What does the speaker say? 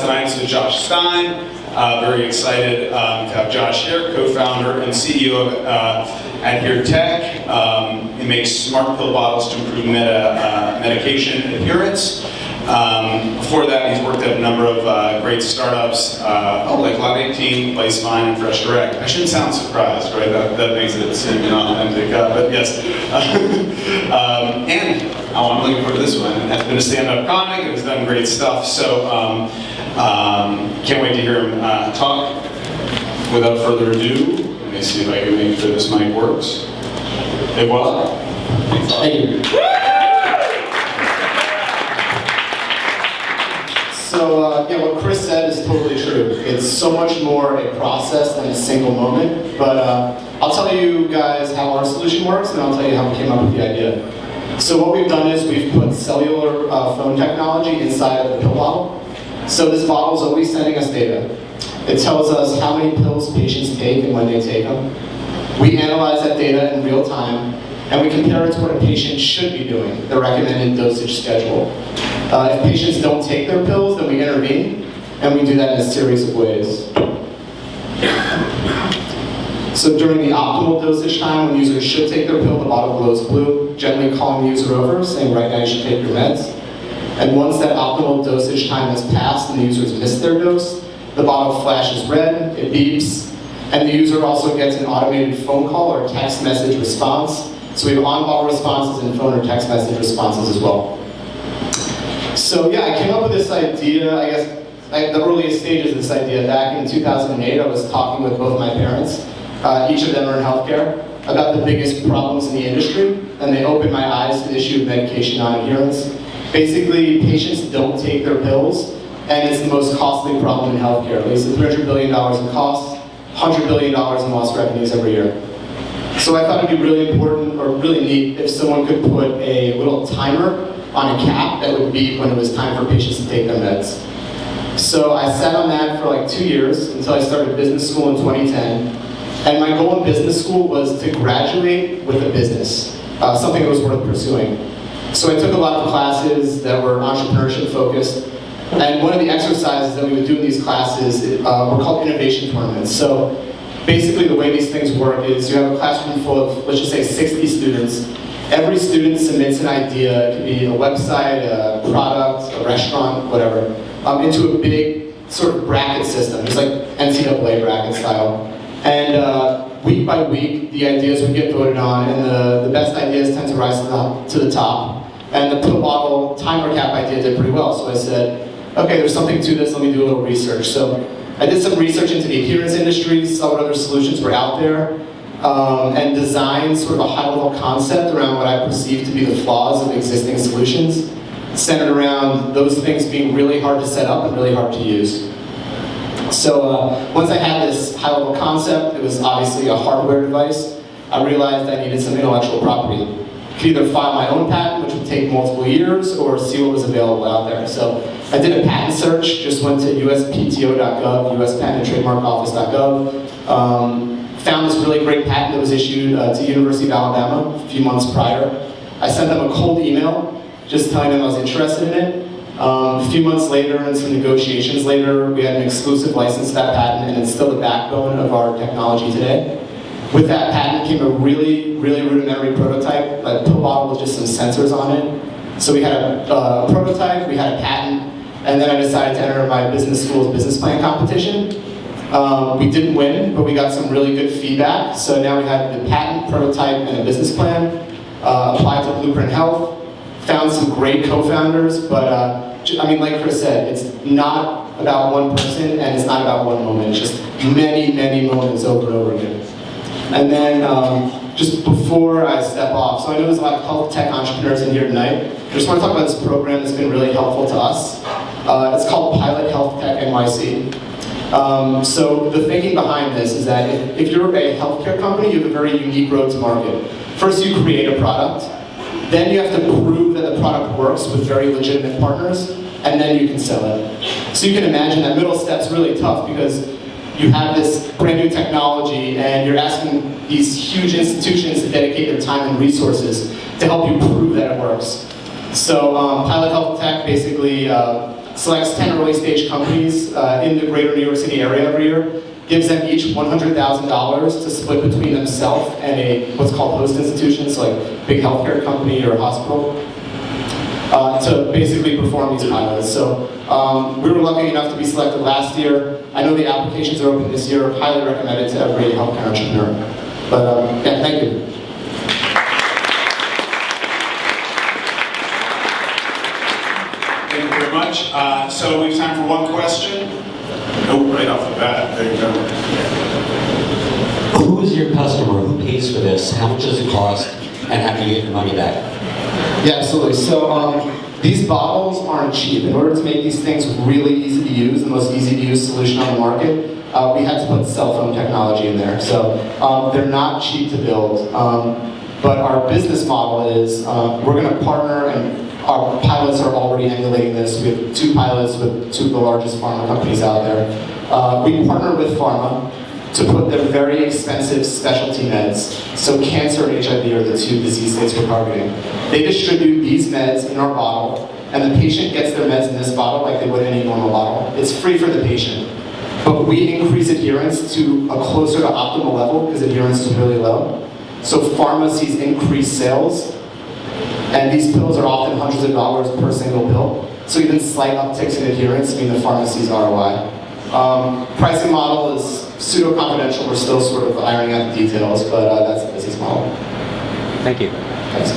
tonight is with Josh Stein. Very excited to have Josh here, co-founder and CEO of AdhereTech. It makes smart pill bottles to improve medication adherence. Before that, he's worked at a number of great startups, like Lab 18, Stein, and Fresh Direct. I shouldn't sound surprised, right? That makes it seem inauthentic, but yes. And I'm looking forward to this one. Has been a stand-up comic, and has done great stuff. So can't wait to hear him talk. Without further ado, let me see if I can make sure this mic works. Et voila. Thank you. So yeah, what Chris said is totally true. It's so much more a process than a single moment. But I'll tell you guys how our solution works, and I'll tell you how we came up with the idea. So what we've done is we've put cellular phone technology inside of the pill bottle. So this bottle is always sending us data. It tells us how many pills patients take and when they take them. We analyze that data in real time, and we compare it to what a patient should be doing, the recommended dosage schedule. If patients don't take their pills, then we intervene, and we do that in a series of ways. So during the optimal dosage time, when users should take their pill, the bottle glows blue, gently calling the user over, saying, right now you should take your meds. And once that optimal dosage time has passed and the user's missed their dose, the bottle flashes red, it beeps, and the user also gets an automated phone call or text message response. So we have on-bottle responses and phone or text message responses as well. So yeah, I came up with this idea, I guess, the earliest stages of this idea. Back in 2008, I was talking with both my parents, each of them are in healthcare, about the biggest problems in the industry, and they opened my eyes to the issue of medication non-adherence. Basically, patients don't take their pills, and it's the most costly problem in healthcare. At least $300 billion in costs, $100 billion in lost revenues every year. So I thought it'd be really important, or really neat, if someone could put a little timer on a cap that would beep when it was time for patients to take their meds. So I sat on that for like 2 years until I started business school in 2010. And my goal in business school was to graduate with a business, something that was worth pursuing. So I took a lot of classes that were entrepreneurship focused. And one of the exercises that we would do in these classes were called innovation tournaments. So basically the way these things work is you have a classroom full of, let's just say, 60 students. Every student submits an idea, it could be a website, a product, a restaurant, whatever, into a big sort of bracket system. It's like NCAA bracket style. And week by week, the ideas would get voted on, and the best ideas tend to rise to the top. And the pill bottle timer cap idea did pretty well, so I said, okay, there's something to this, let me do a little research. So I did some research into the adherence industry, saw what other solutions were out there, and designed sort of a high-level concept around what I perceive to be the flaws of existing solutions, centered around those things being really hard to set up and really hard to use. So once I had this high-level concept, it was obviously a hardware device, I realized I needed some intellectual property. I could either file my own patent, which would take multiple years, or see what was available out there. So I did a patent search, just went to uspto.gov, USPatentandTrademarkOffice.gov, found this really great patent that was issued to University of Alabama a few months prior. I sent them a cold email, just telling them I was interested in it. A few months later, and some negotiations later, we had an exclusive license to that patent, and it's still the backbone of our technology today. With that patent came a really, really rudimentary prototype, a pill bottle with just some sensors on it. So we had a prototype, we had a patent, and then I decided to enter my business school's business plan competition. We didn't win, but we got some really good feedback. So now we had the patent, prototype, and a business plan. Applied to Blueprint Health, found some great co-founders, but I mean, like Chris said, it's not about one person and it's not about one moment. It's just many, many moments over and over again. And then just before I step off, so I know there's a lot of health tech entrepreneurs in here tonight. I just want to talk about this program that's been really helpful to us. It's called Pilot Health Tech NYC. So the thinking behind this is that if you're a healthcare company, you have a very unique road to market. First, you create a product. Then you have to prove that the product works with very legitimate partners, and then you can sell it. So you can imagine that middle step's really tough because you have this brand new technology and you're asking these huge institutions to dedicate their time and resources to help you prove that it works. So Pilot Health Tech basically selects 10 early stage companies in the greater New York City area every year, gives them each $100,000 to split between themselves and what's called host institutions, so like big healthcare company or hospital, to basically perform these pilots. So we were lucky enough to be selected last year. I know the applications are open this year. Highly recommend it to every healthcare entrepreneur. But yeah, thank you. Thank you very much. So we have time for one question. Oh, right off the bat, there you go. Who is your customer? Who pays for this? How much does it cost? And how do you get your money back? Yeah, absolutely. So these bottles aren't cheap. In order to make these things really easy to use, the most easy to use solution on the market, we had to put cell phone technology in there. So they're not cheap to build. But our business model is we're going to partner, and our pilots are already emulating this. We have 2 pilots with 2 of the largest pharma companies out there. We partner with pharma to put their very expensive specialty meds, so cancer and HIV are the 2 disease states we're targeting. They distribute these meds in our bottle, and the patient gets their meds in this bottle like they would any normal bottle. It's free for the patient. But we increase adherence to a closer to optimal level because adherence is really low. So pharma sees increased sales, and these pills are often hundreds of dollars per single pill. So even slight upticks in adherence mean the pharmacy's ROI. Pricing model is pseudo-confidential. We're still sort of ironing out the details, but that's the business model. Thank you. Thanks.